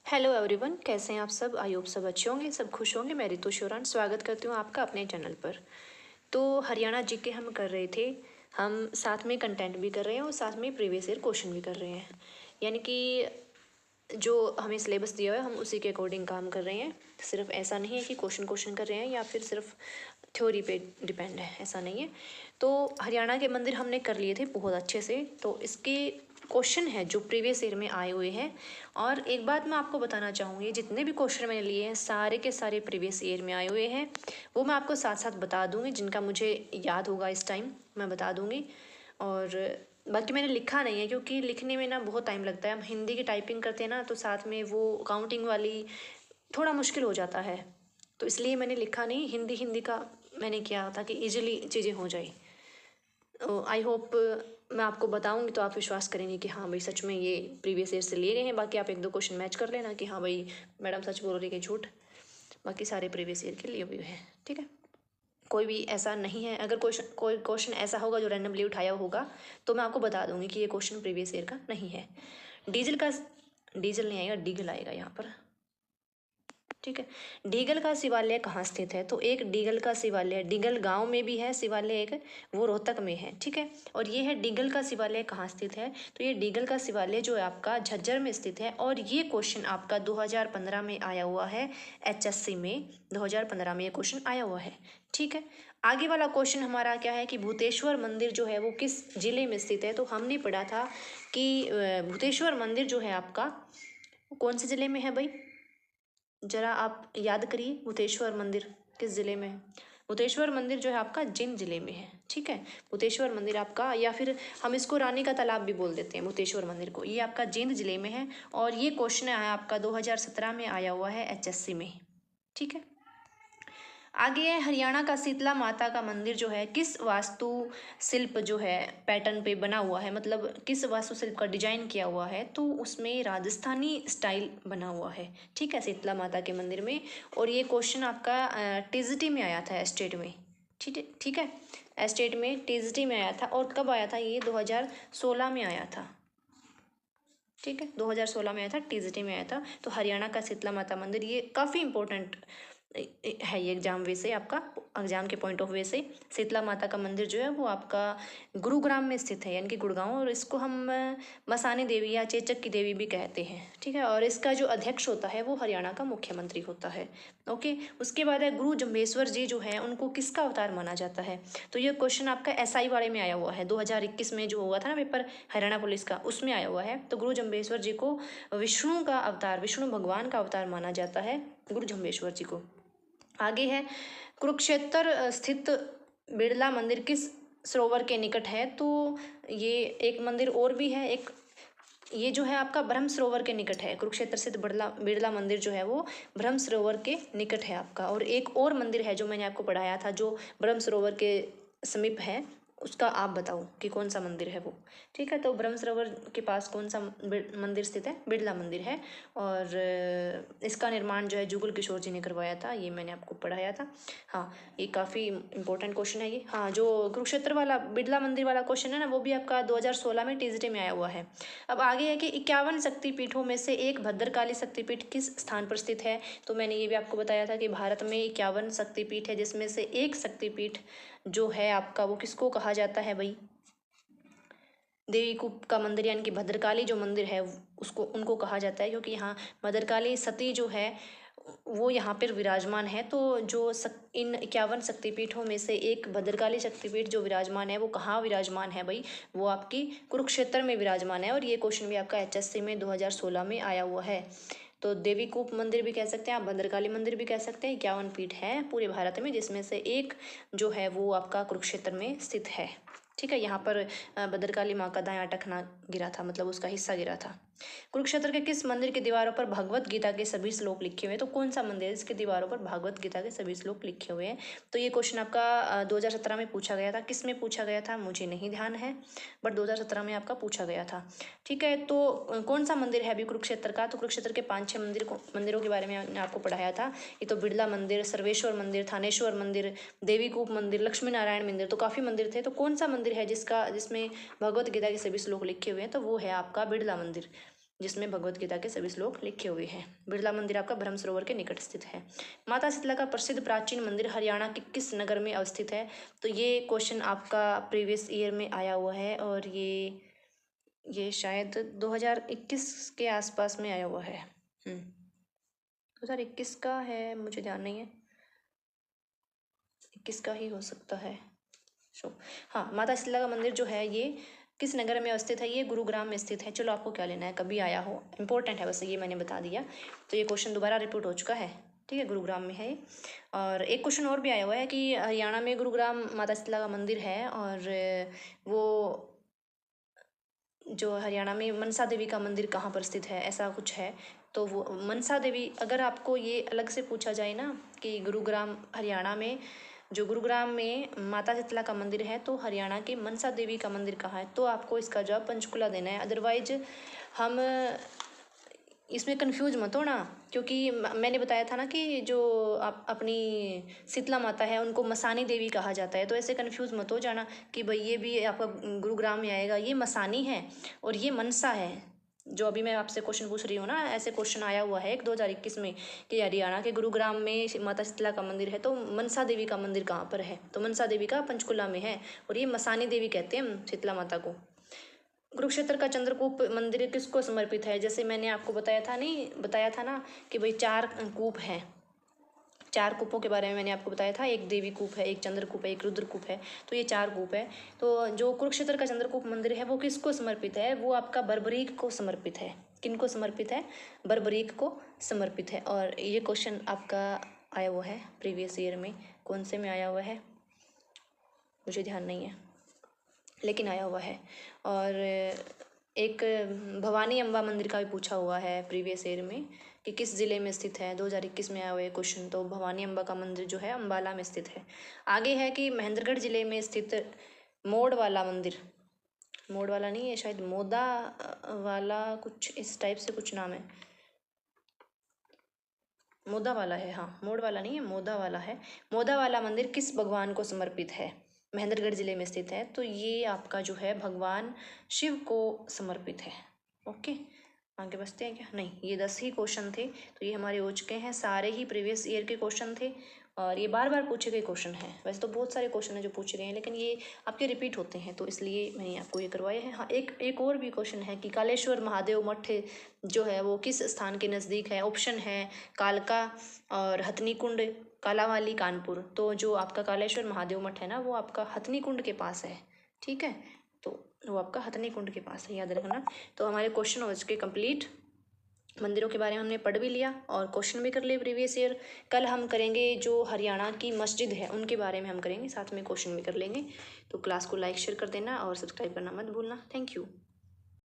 Hello everyone, कैसे हैं आप सब। आई होप सब अच्छे होंगे, सब खुश होंगे। मैं रितु शोरान स्वागत करती हूँ आपका अपने चैनल पर। तो हरियाणा जीके हम कर रहे थे। हम साथ में कंटेंट भी कर रहे हैं और साथ में प्रीवियस ईयर क्वेश्चन भी कर रहे हैं। यानी कि जो हमें सिलेबस दिया हुआ है हम उसी के अकॉर्डिंग काम कर रहे हैं। सिर्फ ऐसा नहीं है कि क्वेश्चन क्वेश्चन कर रहे हैं या फिर सिर्फ थ्योरी पे डिपेंड है, ऐसा नहीं है। तो हरियाणा के मंदिर हमने कर लिए थे बहुत अच्छे से। तो इसके क्वेश्चन है जो प्रीवियस ईयर में आए हुए हैं। और एक बात मैं आपको बताना चाहूँगी, जितने भी क्वेश्चन मैंने लिए हैं सारे के सारे प्रीवियस ईयर में आए हुए हैं। वो मैं आपको साथ साथ बता दूँगी, जिनका मुझे याद होगा इस टाइम मैं बता दूँगी। और बाकी मैंने लिखा नहीं है क्योंकि लिखने में ना बहुत टाइम लगता है। हम हिंदी की टाइपिंग करते हैं ना, तो साथ में वो काउंटिंग वाली थोड़ा मुश्किल हो जाता है। तो इसलिए मैंने लिखा नहीं, हिंदी हिंदी का मैंने किया था कि इजीली चीज़ें हो जाए। आई होप मैं आपको बताऊंगी तो आप विश्वास करेंगे कि हाँ भाई सच में ये प्रीवियस ईयर से ले रहे हैं। बाकी आप एक दो क्वेश्चन मैच कर लेना कि हाँ भाई मैडम सच बोल रही है कि झूठ। बाकी सारे प्रीवियस ईयर के लिए हुए हैं, ठीक है। कोई भी ऐसा नहीं है। अगर कोई क्वेश्चन ऐसा होगा जो रैंडमली उठाया होगा तो मैं आपको बता दूंगी कि ये क्वेश्चन प्रीवियस ईयर का नहीं है। डीजल नहीं आएगा, डीगल आएगा यहाँ पर, ठीक है। डीगल का शिवालय कहाँ स्थित है? तो एक डीगल का शिवालय डीगल गांव में भी है शिवालय एक, वो रोहतक में है, ठीक है। और ये है डीगल का शिवालय कहाँ स्थित है? तो ये डीगल का शिवालय जो है आपका झज्जर में स्थित है। और ये क्वेश्चन आपका 2015 में आया हुआ है, एचएससी में 2015 में ये क्वेश्चन आया हुआ है, ठीक है। आगे वाला क्वेश्चन हमारा क्या है कि भूतेश्वर मंदिर जो है वो किस जिले में स्थित है? तो हमने पढ़ा था कि भूतेश्वर मंदिर जो है आपका कौन से जिले में है भाई? जरा आप याद करिए, भूतेश्वर मंदिर किस जिले में है? भूतेश्वर मंदिर जो है आपका जिंद जिले में है, ठीक है। भूतेश्वर मंदिर आपका, या फिर हम इसको रानी का तालाब भी बोल देते हैं भूतेश्वर मंदिर को, ये आपका जिंद जिले में है। और ये क्वेश्चन है आपका 2017 में आया हुआ है एचएससी में, ठीक है। आगे है हरियाणा का शीतला माता का मंदिर जो है किस वास्तु शिल्प जो है पैटर्न पे बना हुआ है, मतलब किस वास्तु शिल्प का डिजाइन किया हुआ है? तो उसमें राजस्थानी स्टाइल बना हुआ है, ठीक है, शीतला माता के मंदिर में। और ये क्वेश्चन आपका टीजीटी में आया था, स्टेट में, ठीक है, ठीक है। स्टेट में टीजीटी में आया था। और कब आया था? ये 2016 में आया था, ठीक है। 2016 में आया था, टीजीटी में आया था। तो हरियाणा का शीतला माता मंदिर ये काफ़ी इंपॉर्टेंट है ये एग्जाम वे से, आपका एग्जाम के पॉइंट ऑफ व्यू से। शीतला माता का मंदिर जो है वो आपका गुरुग्राम में स्थित है, यानी कि गुड़गांव। और इसको हम मसानी देवी या चेचक की देवी भी कहते हैं, ठीक है। और इसका जो अध्यक्ष होता है वो हरियाणा का मुख्यमंत्री होता है, ओके। उसके बाद है गुरु जम्भेश्वर जी जो है उनको किसका अवतार माना जाता है? तो ये क्वेश्चन आपका एसआई वाले में आया हुआ है, 2021 में जो हुआ था ना पेपर हरियाणा पुलिस का, उसमें आया हुआ है। तो गुरु जम्भेश्वर जी को विष्णु का अवतार, विष्णु भगवान का अवतार माना जाता है, गुरु जम्भेश्वर जी को। आगे है कुरुक्षेत्र स्थित बिड़ला मंदिर किस सरोवर के निकट है? तो ये एक मंदिर और भी है, एक ये जो है आपका ब्रह्म सरोवर के निकट है। कुरुक्षेत्र स्थित बिड़ला मंदिर जो है वो ब्रह्म सरोवर के निकट है आपका। और एक और मंदिर है जो मैंने आपको पढ़ाया था जो ब्रह्म सरोवर के समीप है, उसका आप बताओ कि कौन सा मंदिर है वो, ठीक है। तो ब्रह्म सरोवर के पास कौन सा मंदिर स्थित है? बिड़ला मंदिर है। और इसका निर्माण जो है जुगल किशोर जी ने करवाया था, ये मैंने आपको पढ़ाया था। हाँ, ये काफ़ी इंपॉर्टेंट क्वेश्चन है ये। हाँ, जो कुरुक्षेत्र वाला बिड़ला मंदिर वाला क्वेश्चन है ना, वो भी आपका 2016 में टीजीटी में आया हुआ है। अब आगे है कि 51 शक्तिपीठों में से एक भद्रकाली शक्तिपीठ किस स्थान पर स्थित है? तो मैंने ये भी आपको बताया था कि भारत में 51 शक्तिपीठ है, जिसमें से एक शक्तिपीठ जो है आपका वो किसको कहा जाता है भाई? देवी कूप का मंदिर, यानी कि भद्रकाली जो मंदिर है उसको उनको कहा जाता है, क्योंकि यहाँ भद्रकाली सती जो है वो यहाँ पर विराजमान है। तो जो इन 51 शक्तिपीठों में से एक भद्रकाली शक्तिपीठ जो विराजमान है वो कहाँ विराजमान है भाई? वो आपकी कुरुक्षेत्र में विराजमान है। और ये क्वेश्चन भी आपका एचएससी में 2016 में आया हुआ है। तो देवी कूप मंदिर भी कह सकते हैं आप, भद्रकाली मंदिर भी कह सकते हैं। 51 पीठ है पूरे भारत में, जिसमें से एक जो है वो आपका कुरुक्षेत्र में स्थित है, ठीक है। यहाँ पर भद्रकाली माँ का दायां टखना गिरा था, मतलब उसका हिस्सा गिरा था। कुरुक्षेत्र के किस मंदिर की दीवारों पर भगवत गीता के सभी श्लोक लिखे हुए हैं? तो कौन सा मंदिर है जिसकी दीवारों पर भगवत गीता के सभी श्लोक लिखे हुए हैं? तो ये क्वेश्चन आपका 2017 में पूछा गया था। किस में पूछा गया था मुझे नहीं ध्यान है, बट 2017 में आपका पूछा गया था, ठीक है। तो कौन सा मंदिर है अभी कुरुक्षेत्र का? तो कुरुक्षेत्र के 5-6 मंदिरों के बारे में मैंने आपको पढ़ाया था। ये तो बिड़ला मंदिर, सर्वेश्वर मंदिर, थानेश्वर मंदिर, देवी कूप मंदिर, लक्ष्मी नारायण मंदिर, तो काफ़ी मंदिर थे। तो कौन सा मंदिर है जिसमें भगवत गीता के सभी श्लोक लिखे हुए हैं? तो वो है आपका बिड़ला मंदिर, जिसमें भगवत गीता के सभी श्लोक लिखे हुए हैं। बिरला मंदिर आपका ब्रह्म सरोवर के निकट स्थित है। माता शीतला का प्रसिद्ध प्राचीन मंदिर हरियाणा के किस नगर में अवस्थित है? तो ये क्वेश्चन आपका प्रीवियस ईयर में आया हुआ है और ये शायद 2021 के आसपास में आया हुआ है। 2021 का है, मुझे ध्यान नहीं है, 21 का ही हो सकता है। हाँ, माता शीतला का मंदिर जो है ये किस नगर में अवस्थित है? ये गुरुग्राम में स्थित है। चलो, आपको क्या लेना है, कभी आया हो, इंपॉर्टेंट है वैसे, ये मैंने बता दिया। तो ये क्वेश्चन दोबारा रिपीट हो चुका है, ठीक है, गुरुग्राम में है। और एक क्वेश्चन और भी आया हुआ है कि हरियाणा में गुरुग्राम माता शीतला का मंदिर है और वो जो हरियाणा में मनसा देवी का मंदिर कहाँ पर स्थित है, ऐसा कुछ है। तो वो मनसा देवी, अगर आपको ये अलग से पूछा जाए ना कि गुरुग्राम हरियाणा में, जो गुरुग्राम में माता शीतला का मंदिर है, तो हरियाणा के मनसा देवी का मंदिर कहाँ है, तो आपको इसका जवाब पंचकुला देना है। अदरवाइज हम इसमें कंफ्यूज मत हो ना, क्योंकि मैंने बताया था ना कि जो अपनी शीतला माता है उनको मसानी देवी कहा जाता है, तो ऐसे कंफ्यूज मत हो जाना कि भाई ये भी आपका गुरुग्राम में आएगा, ये मसानी है और ये मनसा है। जो अभी मैं आपसे क्वेश्चन पूछ रही हूँ ना, ऐसे क्वेश्चन आया हुआ है 2021 में कि हरियाणा के गुरुग्राम में माता शीतला का मंदिर है, तो मनसा देवी का मंदिर कहाँ पर है? तो मनसा देवी का पंचकुला में है और ये मसानी देवी कहते हैं शीतला माता को। कुरुक्षेत्र का चंद्रकूप मंदिर किसको समर्पित है? जैसे मैंने आपको बताया था ना कि भाई 4 कूप हैं, 4 कूपों के बारे में मैंने आपको बताया था। एक देवी कूप है, एक चंद्रकूप है, एक रुद्र कूप है, तो ये 4 कूप है। तो जो कुरुक्षेत्र का चंद्रकूप मंदिर है वो किसको समर्पित है? वो आपका बर्बरीक को समर्पित है। किनको समर्पित है? बर्बरीक को समर्पित है। और ये क्वेश्चन आपका आया हुआ है प्रीवियस ईयर में, कौन से में आया हुआ है मुझे ध्यान नहीं है, लेकिन आया हुआ है। और एक भवानी अम्बा मंदिर का भी पूछा हुआ है प्रीवियस ईयर में कि किस ज़िले में स्थित है, 2021 में आया हुआ है क्वेश्चन। तो भवानी अम्बा का मंदिर जो है अम्बाला में स्थित है। आगे है कि महेंद्रगढ़ ज़िले में स्थित मोड़ वाला मंदिर, मोड़ वाला नहीं है शायद, मोदा वाला, कुछ इस टाइप से कुछ नाम है, मोदा वाला है, हाँ, मोड़ वाला नहीं है, मोदा वाला है। मोदा वाला मंदिर किस भगवान को समर्पित है? महेंद्रगढ़ जिले में स्थित है, तो ये आपका जो है भगवान शिव को समर्पित है। ओके, आगे बढ़ते हैं क्या? नहीं, ये 10 ही क्वेश्चन थे, तो ये हमारे हो चुके हैं, सारे ही प्रीवियस ईयर के क्वेश्चन थे और ये बार बार पूछे गए क्वेश्चन हैं। वैसे तो बहुत सारे क्वेश्चन हैं जो पूछे गए हैं, लेकिन ये आपके रिपीट होते हैं, तो इसलिए मैंने आपको ये करवाया है। हाँ, एक और भी क्वेश्चन है कि कालेश्वर महादेव मठ जो है वो किस स्थान के नज़दीक है? ऑप्शन है कालका और हथनी कुंड, कालावाली, कानपुर। तो जो आपका कालेश्वर महादेव मठ है ना, वो आपका हथनी कुंड के पास है, ठीक है, तो वो आपका हथनी कुंड के पास है, याद रखना। तो हमारे क्वेश्चन हो चुके कंप्लीट, मंदिरों के बारे में हमने पढ़ भी लिया और क्वेश्चन भी कर लिए प्रीवियस ईयर। कल हम करेंगे जो हरियाणा की मस्जिद है उनके बारे में हम करेंगे, साथ में क्वेश्चन भी कर लेंगे। तो क्लास को लाइक शेयर कर देना और सब्सक्राइब करना मत भूलना। Thank you.